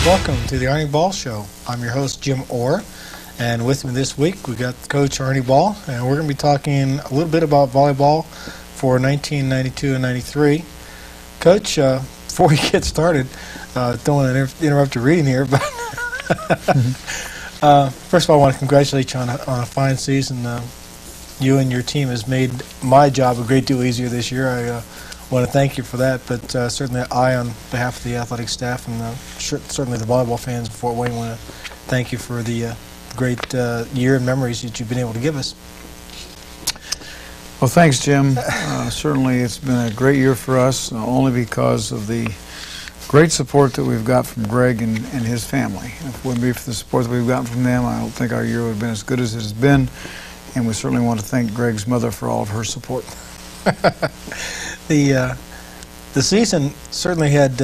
Welcome to the Arnie Ball Show. I'm your host, Jim Orr, and with me this week we got Coach Arnie Ball, and we're going to be talking a little bit about volleyball for 1992 and 93. Coach, before we get started, don't want to interrupt your reading here, but first of all, I want to congratulate you on a fine season. You and your team has made my job a great deal easier this year. I want to thank you for that, but certainly I, on behalf of the athletic staff and certainly the volleyball fans of Fort Wayne, want to thank you for the great year and memories that you've been able to give us. Well, thanks, Jim. Certainly it's been a great year for us, only because of the great support that we've got from Greg and his family. If it wouldn't be for the support that we've gotten from them, I don't think our year would have been as good as it has been, and we certainly want to thank Greg's mother for all of her support. The season certainly had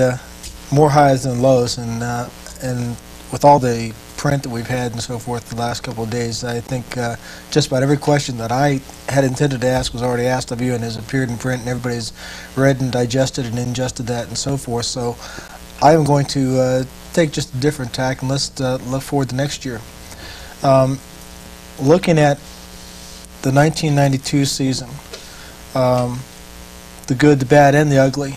more highs than lows, and with all the print that we've had and so forth the last couple of days, I think just about every question that I had intended to ask was already asked of you and has appeared in print, and everybody's read and digested and ingested that and so forth. So I am going to take just a different tack, and let's look forward to next year. Looking at the 1992 season, the good, the bad, and the ugly,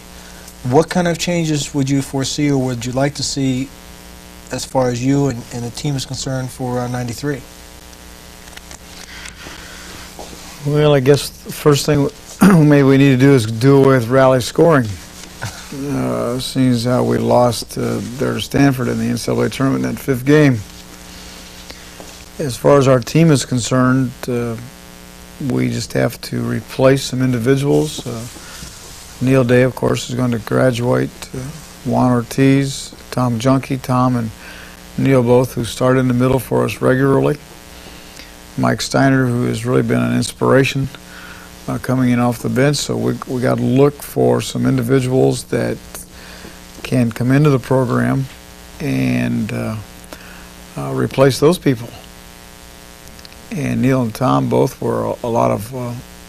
what kind of changes would you foresee or would you like to see as far as you and the team is concerned for 93? Well, I guess the first thing maybe we need to do is do away with rally scoring. Seeing as how we lost there to Stanford in the NCAA tournament in that fifth game. As far as our team is concerned, we just have to replace some individuals. Neil Day, of course, is going to graduate. Juan Ortiz, Tom Junkie, Tom and Neil both, who started in the middle for us regularly. Mike Steiner, who has really been an inspiration coming in off the bench. So we got to look for some individuals that can come into the program and replace those people. And Neil and Tom both were a lot of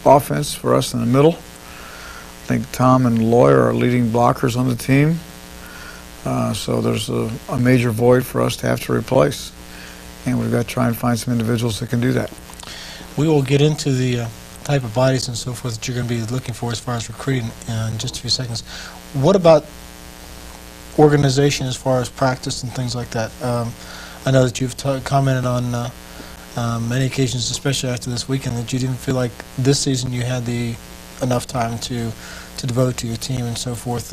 offense for us in the middle. I think Tom and Loy are our leading blockers on the team. So there's a major void for us to have to replace. And we've got to try and find some individuals that can do that. We will get into the type of bodies and so forth that you're going to be looking for as far as recruiting in just a few seconds. What about organization as far as practice and things like that? I know that you've commented on many occasions, especially after this weekend, that you didn't feel like this season you had enough time to devote to your team and so forth.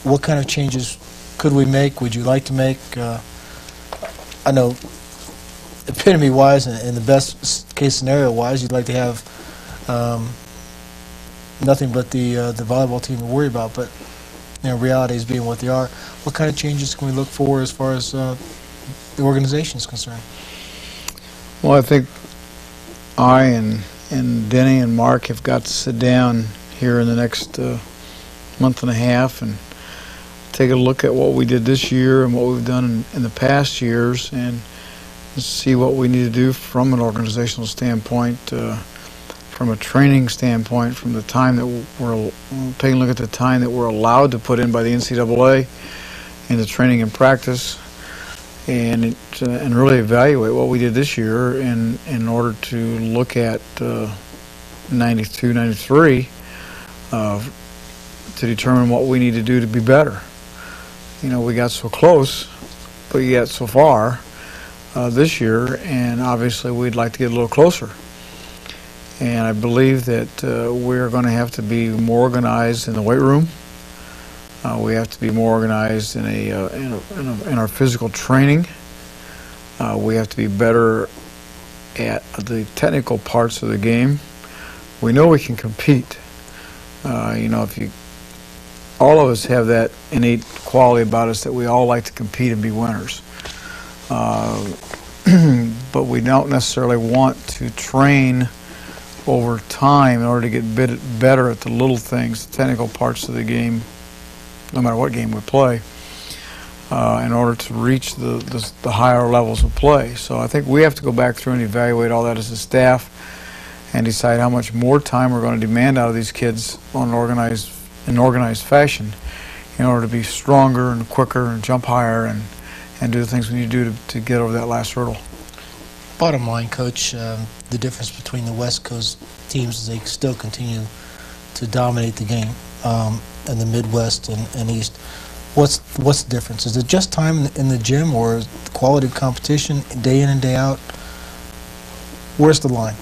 What kind of changes could we make? Would you like to make? I know, epitome-wise and the best case scenario-wise, you'd like to have nothing but the volleyball team to worry about. But realities being what they are, what kind of changes can we look for as far as the organization is concerned? Well, I think I and Denny and Mark have got to sit down here in the next month and a half and take a look at what we did this year and what we've done in the past years, and see what we need to do from an organizational standpoint, from a training standpoint, from the time that we're taking a look at the time that we're allowed to put in by the NCAA into training and practice, and really evaluate what we did this year in order to look at 92, 93 to determine what we need to do to be better. We got so close, but yet so far this year, and obviously we'd like to get a little closer. And I believe that we're going to have to be more organized in the weight room. We have to be more organized in our physical training. We have to be better at the technical parts of the game. We know we can compete. All of us have that innate quality about us that we all like to compete and be winners. But we don't necessarily want to train over time in order to get better at the little things, the technical parts of the game, no matter what game we play, in order to reach the higher levels of play. So I think we have to go back through and evaluate all that as a staff and decide how much more time we're going to demand out of these kids on an organized fashion in order to be stronger and quicker and jump higher and do the things we need to do to get over that last hurdle. Bottom line, Coach, the difference between the West Coast teams is they still continue to dominate the game, and the Midwest and East. What's the difference? Is it just time in the gym, or the quality of competition day in and day out? Where's the line?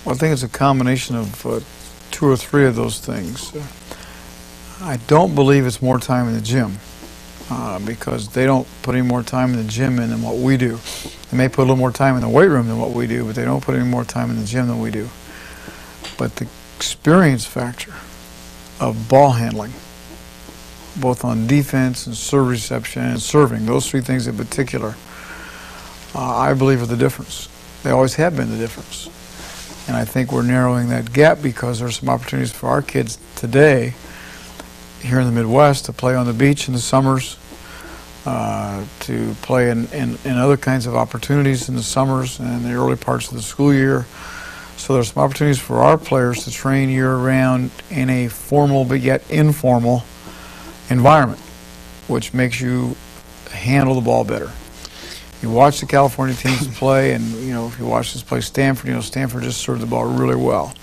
Well, I think it's a combination of 2 or 3 of those things. I don't believe it's more time in the gym, because they don't put any more time in the gym than what we do. They may put a little more time in the weight room than what we do, but they don't put any more time in the gym than we do. But the experience factor of ball handling, both on defense and serve reception and serving, those 3 things in particular, I believe are the difference. They always have been the difference. And I think we're narrowing that gap because there's some opportunities for our kids today here in the Midwest to play on the beach in the summers, to play in other kinds of opportunities in the summers and in the early parts of the school year. So there's some opportunities for our players to train year-round in a formal but yet informal environment, which makes you handle the ball better. You watch the California teams play, and if you watch this play Stanford, Stanford just served the ball really well.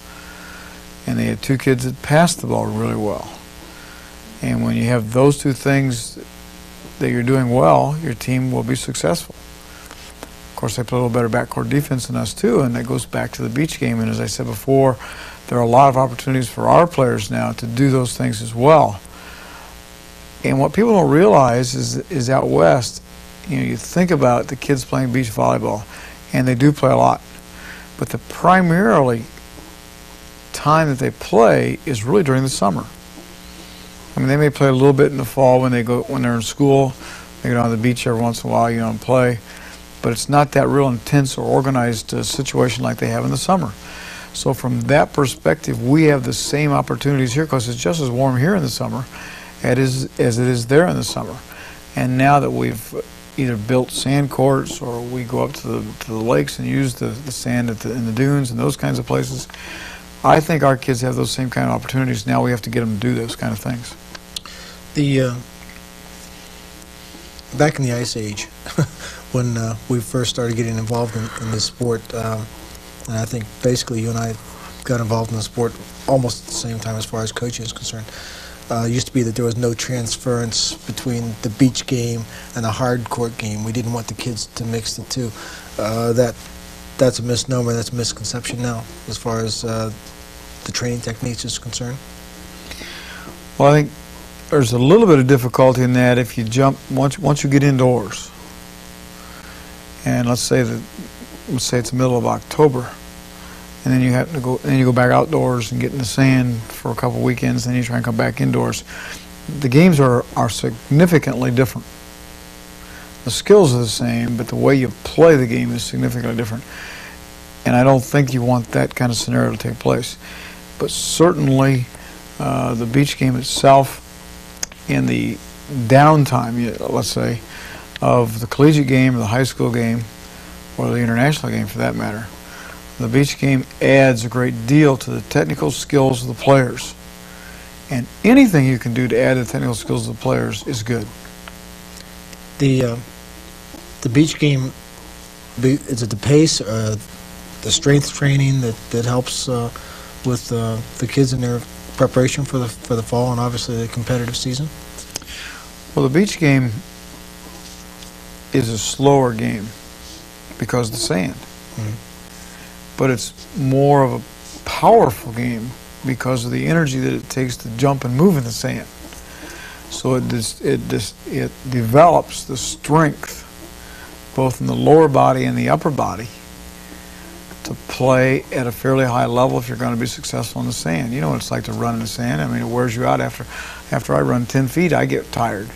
And they had 2 kids that passed the ball really well. And when you have those 2 things that you're doing well, your team will be successful. Of course, they play a little better backcourt defense than us too, and that goes back to the beach game. And as I said before, there are a lot of opportunities for our players now to do those things as well. And what people don't realize is out west, you think about the kids playing beach volleyball, and they do play a lot. But the primarily time that they play is really during the summer. I mean, they may play a little bit in the fall when they're in school. They go down to the beach every once in a while, and play. But it's not that real intense or organized situation like they have in the summer. So from that perspective, we have the same opportunities here because it's just as warm here in the summer as it is there in the summer. And now that we've either built sand courts or we go up to the lakes and use the sand in the dunes and those kinds of places, I think our kids have those same kind of opportunities. Now we have to get them to do those kind of things. Back in the Ice Age, when we first started getting involved in this sport, and I think basically you and I got involved in the sport almost at the same time as far as coaching is concerned. It used to be that there was no transference between the beach game and the hard court game. We didn't want the kids to mix the two. That's a misnomer, that's a misconception now as far as the training techniques is concerned. Well, I think there's a little bit of difficulty in that if you jump once you get indoors, and let's say it's the middle of October, and then you have to go back outdoors and get in the sand for a couple weekends, then you try and come back indoors. The games are significantly different. The skills are the same, but the way you play the game is significantly different. And I don't think you want that kind of scenario to take place. But certainly the beach game itself, in the downtime, let's say, of the collegiate game or the high school game or the international game for that matter, the beach game adds a great deal to the technical skills of the players. And anything you can do to add to the technical skills of the players is good. The beach game, is it the pace, the strength training that helps with the kids in their preparation for the fall and obviously the competitive season? Well, the beach game is a slower game because of the sand. Mm-hmm. But it's more of a powerful game because of the energy that it takes to jump and move in the sand. So it develops the strength both in the lower body and the upper body to play at a fairly high level if you're going to be successful in the sand. You know what it's like to run in the sand. I mean, it wears you out. After I run 10 feet, I get tired.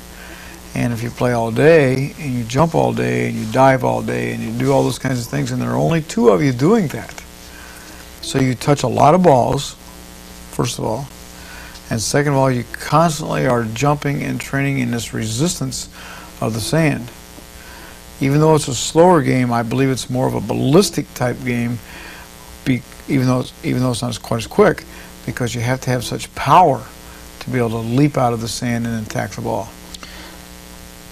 And if you play all day, and you jump all day, and you dive all day, and you do all those kinds of things, and there are only 2 of you doing that. So you touch a lot of balls, first of all. And second of all, you constantly are jumping and training in this resistance of the sand. Even though it's a slower game, I believe it's more of a ballistic type game, even though it's not quite as quick, because you have to have such power to be able to leap out of the sand and attack the ball.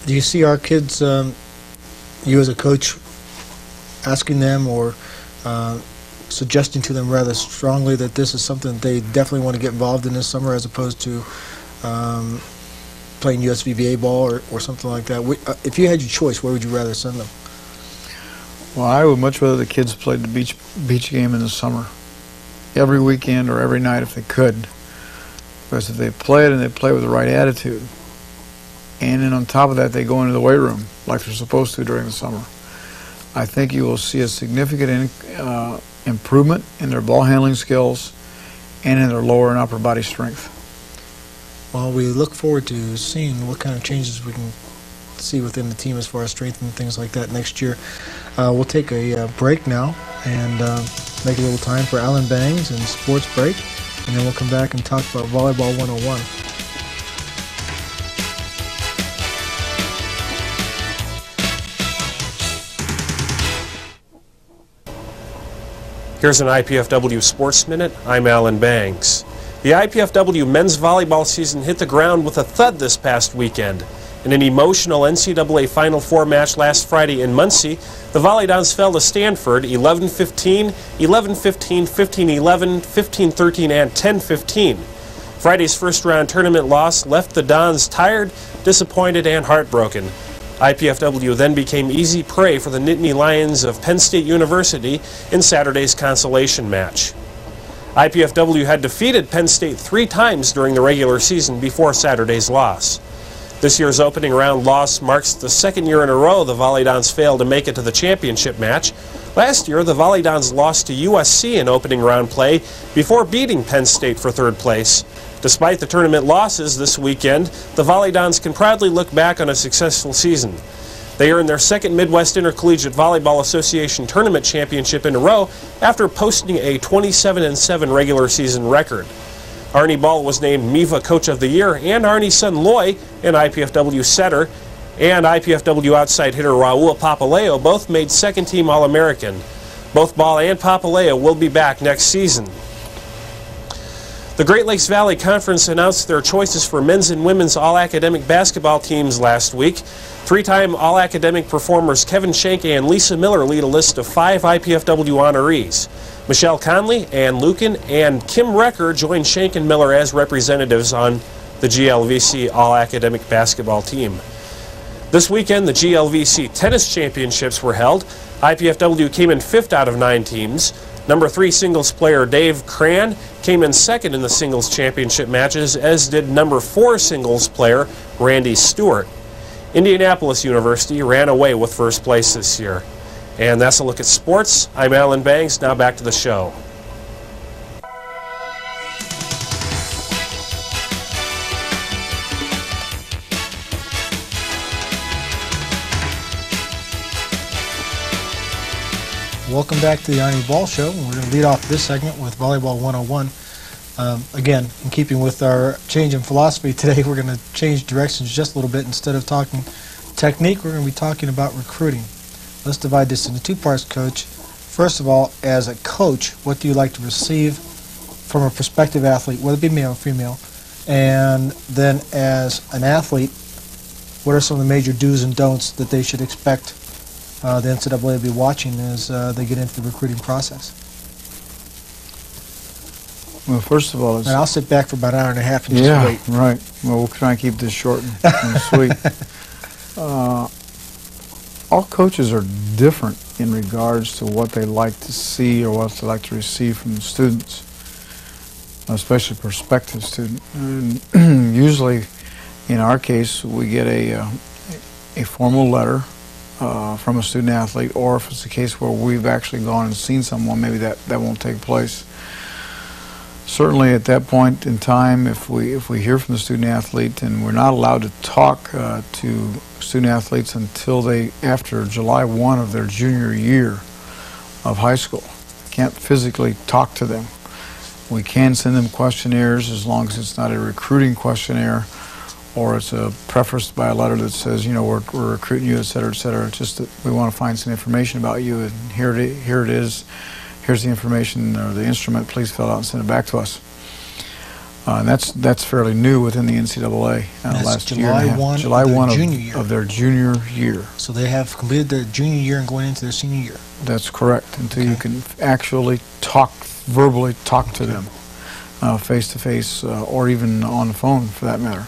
Do you see our kids, you as a coach, asking them or suggesting to them rather strongly that this is something that they definitely want to get involved in this summer, as opposed to playing USVBA ball or something like that? If you had your choice, where would you rather send them? Well, I would much rather the kids played the beach game in the summer, every weekend or every night if they could. Because if they play it and they play with the right attitude, and then on top of that they go into the weight room like they're supposed to during the summer, I think you will see a significant improvement in their ball handling skills and in their lower and upper body strength. Well, we look forward to seeing what kind of changes we can see within the team as far as strength and things like that next year. We'll take a break now and make a little time for Alan Bangs and Sports Break, and then we'll come back and talk about Volleyball 101. Here's an IPFW Sports Minute. I'm Alan Bangs. The IPFW men's volleyball season hit the ground with a thud this past weekend. In an emotional NCAA Final Four match last Friday in Muncie, the Volleydons fell to Stanford 11-15, 11-15, 15-11, 15-13, and 10-15. Friday's first-round tournament loss left the Dons tired, disappointed, and heartbroken. IPFW then became easy prey for the Nittany Lions of Penn State University in Saturday's consolation match. IPFW had defeated Penn State 3 times during the regular season before Saturday's loss. This year's opening round loss marks the second year in a row the Volleydons failed to make it to the championship match. Last year, the Volleydons lost to USC in opening round play before beating Penn State for 3rd place. Despite the tournament losses this weekend, the Volleydons can proudly look back on a successful season. They earned their second Midwest Intercollegiate Volleyball Association tournament championship in a row after posting a 27-7 regular season record. Arnie Ball was named MIVA Coach of the Year, and Arnie's son Loy, an IPFW setter, and IPFW outside hitter Raul Papaleo both made second-team All-American. Both Ball and Papaleo will be back next season. The Great Lakes Valley Conference announced their choices for men's and women's all-academic basketball teams last week. 3-time all-academic performers Kevin Schenk and Lisa Miller lead a list of 5 IPFW honorees. Michelle Conley, Ann Lucan, and Kim Recker join Schenk and Miller as representatives on the GLVC all-academic basketball team. This weekend, the GLVC tennis championships were held. IPFW came in 5th out of 9 teams. Number 3 singles player Dave Cran came in 2nd in the singles championship matches, as did number 4 singles player Randy Stewart. Indianapolis University ran away with 1st place this year. And that's a look at sports. I'm Alan Bangs. Now back to the show. Welcome back to the Arnie Ball Show. We're going to lead off this segment with Volleyball 101. Again, in keeping with our change in philosophy today, we're going to change directions just a little bit. Instead of talking technique, we're going to be talking about recruiting. Let's divide this into 2 parts, Coach. First of all, as a coach, what do you like to receive from a prospective athlete, whether it be male or female? And then as an athlete, what are some of the major do's and don'ts that they should expect the NCAA to be watching as they get into the recruiting process? Well, first of all, and I'll sit back for about an hour and a half and just wait. Yeah, right. Well, we'll try and keep this short and sweet. All coaches are different in regards to what they like to see or what they like to receive from the students, especially prospective students. And usually, in our case, we get a formal letter from a student athlete, or if it's a case where we've actually gone and seen someone, maybe that won't take place. Certainly at that point in time, if we hear from the student athlete, and we're not allowed to talk to student athletes until after July 1 of their junior year of high school. Can't physically talk to them. We can send them questionnaires as long as it's not a recruiting questionnaire, or it's prefaced by a letter that says, you know, we're recruiting you, et cetera, et cetera. It's just that we want to find some information about you, and here it is. Here's the information or the instrument. Please fill it out and send it back to us. And that's fairly new within the NCAA. That's Last July year and a half. 1 July of their 1 junior year. of their junior year. So they have completed their junior year and going into their senior year. That's correct. Until you can actually verbally talk to them, face to face, or even on the phone, for that matter.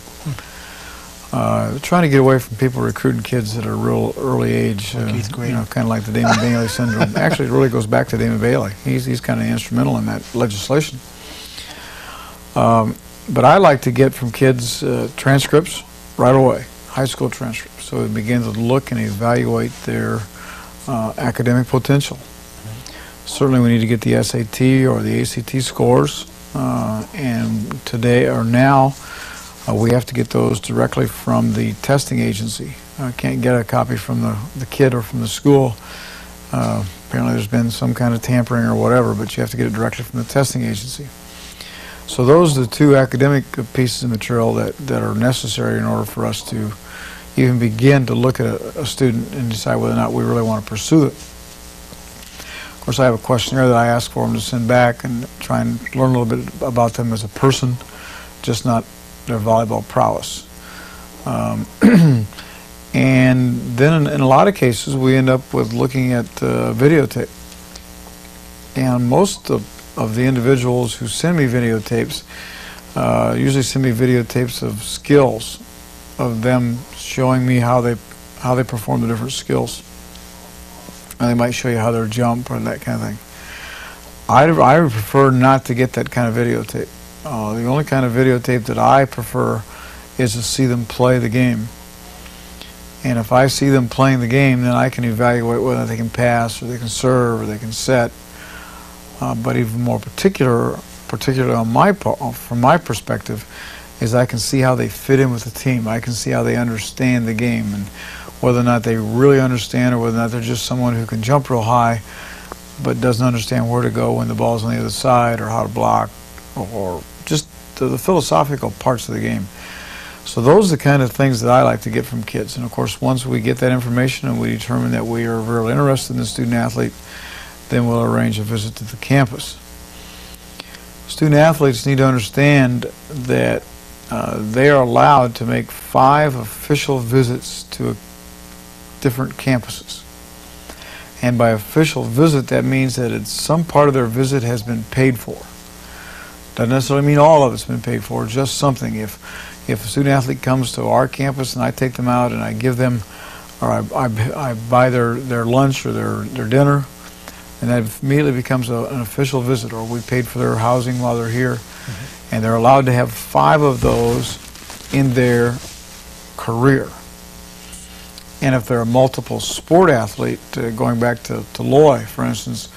Trying to get away from people recruiting kids at a real early age, Like 8th grade. kind of like the Damon Bailey syndrome. Actually, it really goes back to Damon Bailey. He's kind of instrumental in that legislation. But I like to get from kids transcripts right away, high school transcripts, so we begin to look and evaluate their academic potential. Certainly we need to get the SAT or the ACT scores, and today or now we have to get those directly from the testing agency. I can't get a copy from the kid or from the school. Apparently there's been some kind of tampering or whatever, but you have to get it directly from the testing agency. So those are the two academic pieces of material that are necessary in order for us to even begin to look at a student and decide whether or not we really want to pursue it. Of course, I have a questionnaire that I ask for them to send back and try and learn a little bit about them as a person, just not their volleyball prowess. And then in a lot of cases, we end up with looking at videotape. And most of the individuals who send me videotapes usually send me videotapes of skills, of them showing me how they perform the different skills. And they might show you how they jump or that kind of thing. I prefer not to get that kind of videotape. The only kind of videotape that I prefer is to see them play the game. And if I see them playing the game, then I can evaluate whether they can pass or they can serve or they can set. But even more particularly from my perspective, is I can see how they fit in with the team. I can see how they understand the game and whether or not they really understand or whether or not they're just someone who can jump real high but doesn't understand where to go when the ball's on the other side or how to block or just the philosophical parts of the game. So those are the kind of things that I like to get from kids. And of course, once we get that information and we determine that we are very interested in the student athlete, then we'll arrange a visit to the campus. Student athletes need to understand that they are allowed to make 5 official visits to different campuses. And by official visit, that means that some part of their visit has been paid for. Doesn't necessarily mean all of it's been paid for, just something. If a student athlete comes to our campus and I take them out and I give them, or I buy their lunch or their dinner, and that immediately becomes an official visit, or we paid for their housing while they're here. And they're allowed to have 5 of those in their career. And if they're a multiple sport athlete, going back to Loy, for instance,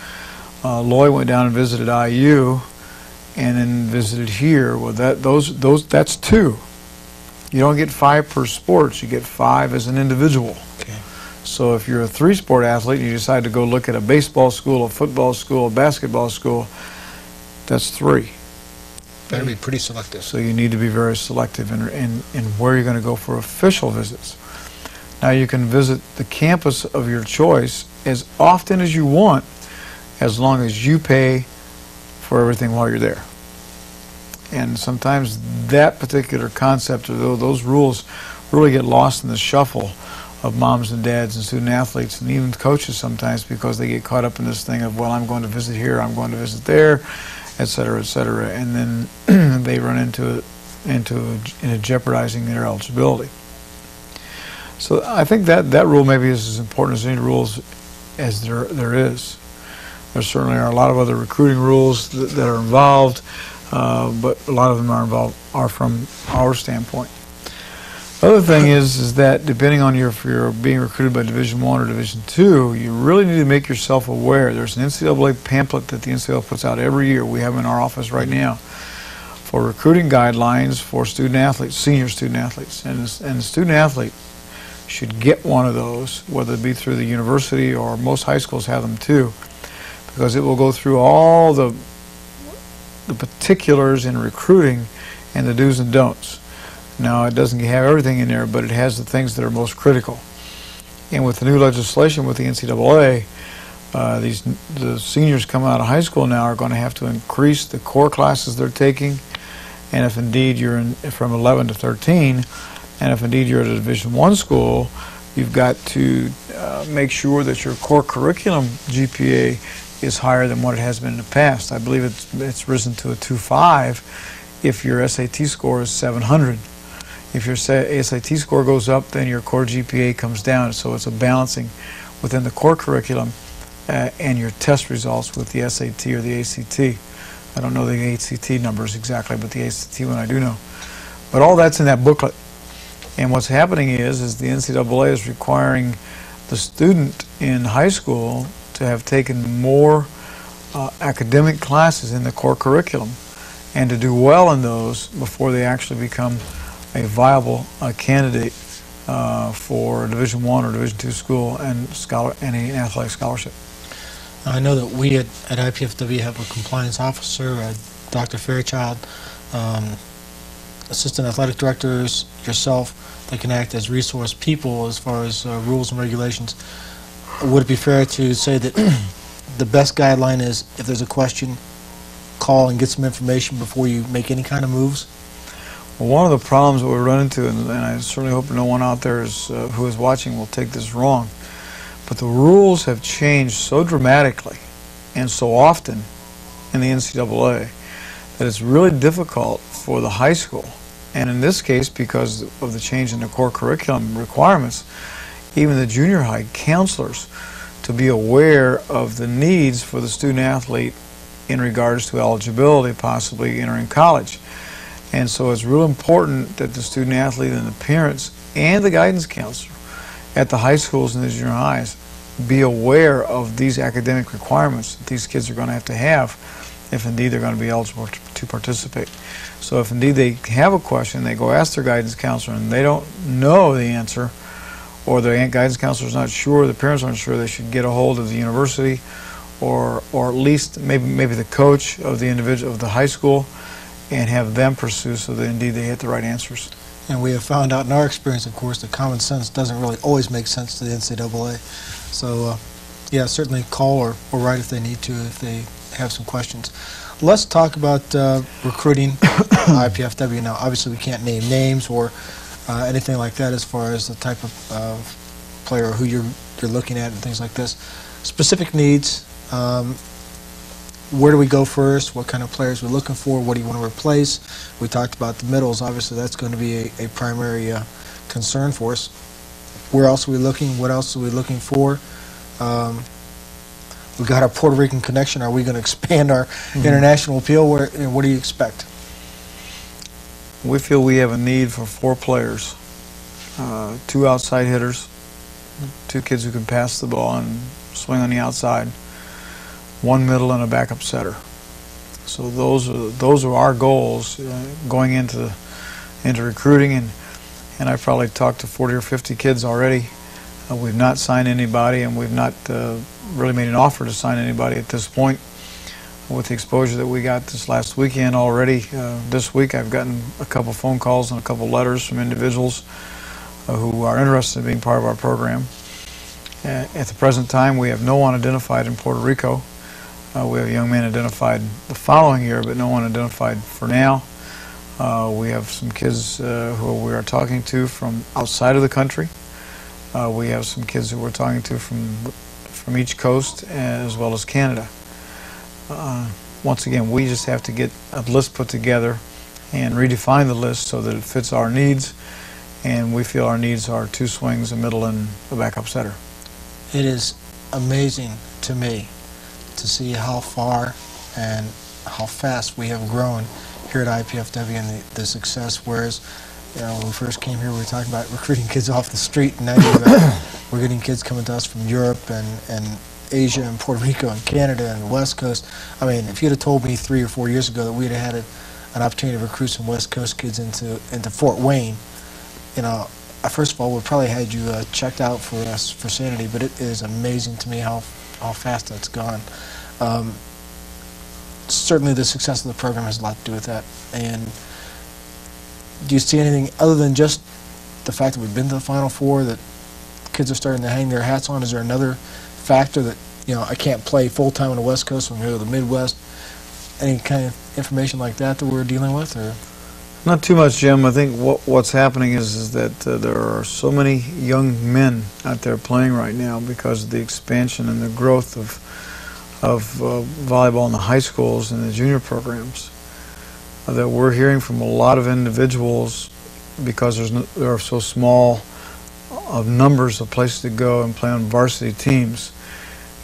Loy went down and visited IU and then visited here. Well, that's 2. You don't get 5 per sport, you get 5 as an individual. Okay. So if you're a 3-sport athlete and you decide to go look at a baseball school, a football school, a basketball school, that's 3. Better be pretty selective. So you need to be very selective in where you're going to go for official visits. Now you can visit the campus of your choice as often as you want, as long as you pay for everything while you're there. And sometimes that particular concept or those rules really get lost in the shuffle of moms and dads and student athletes and even coaches sometimes, because they get caught up in this thing of, well, I'm going to visit here, I'm going to visit there, et cetera, and then they run into jeopardizing their eligibility. So I think that rule maybe is as important as any rules as there is. There certainly are a lot of other recruiting rules that are involved, but a lot of them are from our standpoint. The other thing is that depending on if you're being recruited by Division I or Division II, you really need to make yourself aware. There's an NCAA pamphlet that the NCAA puts out every year. We have them in our office right now for recruiting guidelines for student athletes, senior student athletes. And the student athlete should get one of those, whether it be through the university or most high schools have them too, because it will go through all the particulars in recruiting and the do's and don'ts. Now, it doesn't have everything in there, but it has the things that are most critical. And with the new legislation with the NCAA, the seniors coming out of high school now are going to have to increase the core classes they're taking, And if indeed you're from 11 to 13, and if indeed you're at a Division I school, you've got to make sure that your core curriculum GPA is higher than what it has been in the past. I believe it's risen to a 2.5 if your SAT score is 700. If your SAT score goes up, then your core GPA comes down. So it's a balancing within the core curriculum and your test results with the SAT or the ACT. I don't know the ACT numbers exactly, but the ACT one I do know. But all that's in that booklet. And what's happening is the NCAA is requiring the student in high school to have taken more academic classes in the core curriculum and to do well in those before they actually become a viable candidate for a Division I or Division II school and an athletic scholarship. I know that we at IPFW have a compliance officer, Dr. Fairchild, assistant athletic directors, yourself, that can act as resource people as far as rules and regulations. Would it be fair to say that the best guideline is if there's a question, call and get some information before you make any kind of moves? Well, one of the problems that we run into, and I certainly hope no one out there who is watching will take this wrong, but the rules have changed so dramatically and so often in the NCAA that it's really difficult for the high school, and in this case because of the change in the core curriculum requirements, even the junior high counselors to be aware of the needs for the student athlete in regards to eligibility, possibly entering college. And so it's real important that the student athlete and the parents and the guidance counselor at the high schools and the junior highs be aware of these academic requirements that these kids are going to have if indeed they're going to be eligible to participate. So if indeed they have a question, they go ask their guidance counselor and they don't know the answer, or the guidance counselor is not sure, the parents aren't sure, they should get a hold of the university or at least maybe the coach of the individual of the high school and have them pursue so that indeed they hit the right answers. And we have found out in our experience, of course, that common sense doesn't really always make sense to the NCAA. So, yeah, certainly call or write if they need to, if they have some questions. Let's talk about recruiting IPFW now. Obviously, we can't name names or anything like that as far as the type of player or who you're looking at and things like this. Specific needs. Where do we go first? What kind of players we're looking for? What do you want to replace? We talked about the middles. Obviously, that's going to be a primary concern for us. Where else are we looking? What else are we looking for? We got our Puerto Rican connection. Are we going to expand our international appeal? What do you expect? We feel we have a need for 4 players, 2 outside hitters, 2 kids who can pass the ball and swing on the outside, 1 middle and a backup setter. So those are our goals going into recruiting, and I've probably talked to 40 or 50 kids already. We've not signed anybody, and we've not really made an offer to sign anybody at this point. With the exposure that we got this last weekend already, this week I've gotten a couple phone calls and a couple letters from individuals who are interested in being part of our program. At the present time, we have no one identified in Puerto Rico. We have a young man identified the following year, but no one identified for now. We have some kids who we are talking to from outside of the country. We have some kids who we're talking to from each coast as well as Canada. Once again, we just have to get a list put together and redefine the list so that it fits our needs, and we feel our needs are 2 swings, a middle, and a backup setter. It is amazing to me to see how far and how fast we have grown here at IPFW and the success, whereas when we first came here we were talking about recruiting kids off the street, and now we're getting kids coming to us from Europe and Asia and Puerto Rico and Canada and the West Coast. I mean, if you'd have told me 3 or 4 years ago that we'd have had an opportunity to recruit some West Coast kids into Fort Wayne, first of all, we'd probably had you checked out for sanity, but it is amazing to me how fast that's gone. Certainly the success of the program has a lot to do with that. And do you see anything other than just the fact that we've been to the Final Four that kids are starting to hang their hats on? Is there another factor that, I can't play full-time on the West Coast, so I'm going to go to the Midwest? Any kind of information like that we're dealing with? Or? Not too much, Jim. I think what's happening is that there are so many young men out there playing right now because of the expansion and the growth of volleyball in the high schools and the junior programs, that we're hearing from a lot of individuals, because there are so small of numbers of places to go and play on varsity teams.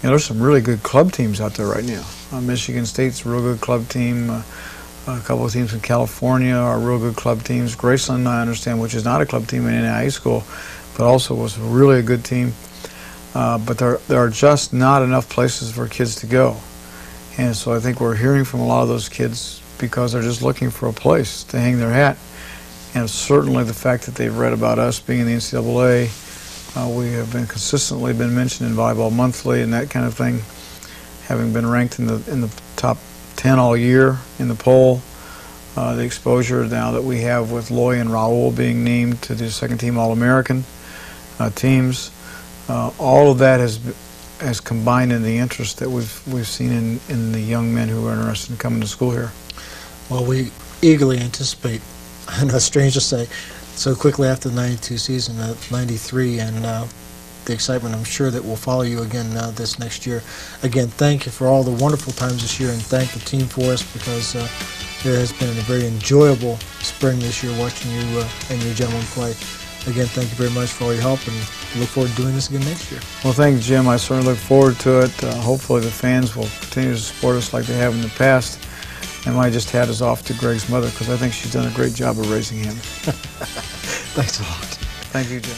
You know, there's some really good club teams out there right now. Michigan State's a real good club team. A couple of teams in California are real good club teams. Graceland, I understand, which is not a club team in any high school, but also was really a good team. But there are just not enough places for kids to go. And so I think we're hearing from a lot of those kids because they're just looking for a place to hang their hat. And certainly the fact that they've read about us being in the NCAA, we have consistently been mentioned in Volleyball Monthly and that kind of thing, having been ranked in the top 10 all year in the poll. The exposure now that we have with Loy and Raul being named to the second team All-American teams, all of that has combined in the interest that we've seen in the young men who are interested in coming to school here. Well, we eagerly anticipate, I know it's strange to say, so quickly after the 92 season, 93, and the excitement I'm sure that will follow you again this next year. Again, thank you for all the wonderful times this year, and thank the team for us, because it has been a very enjoyable spring this year watching you and your gentlemen play. Again, thank you very much for all your help, and look forward to doing this again next year. Well, thank you, Jim. I certainly look forward to it. Hopefully the fans will continue to support us like they have in the past. And my just hat is off to Greg's mother, because I think she's done a great job of raising him. Thanks a lot. Thank you, Jim.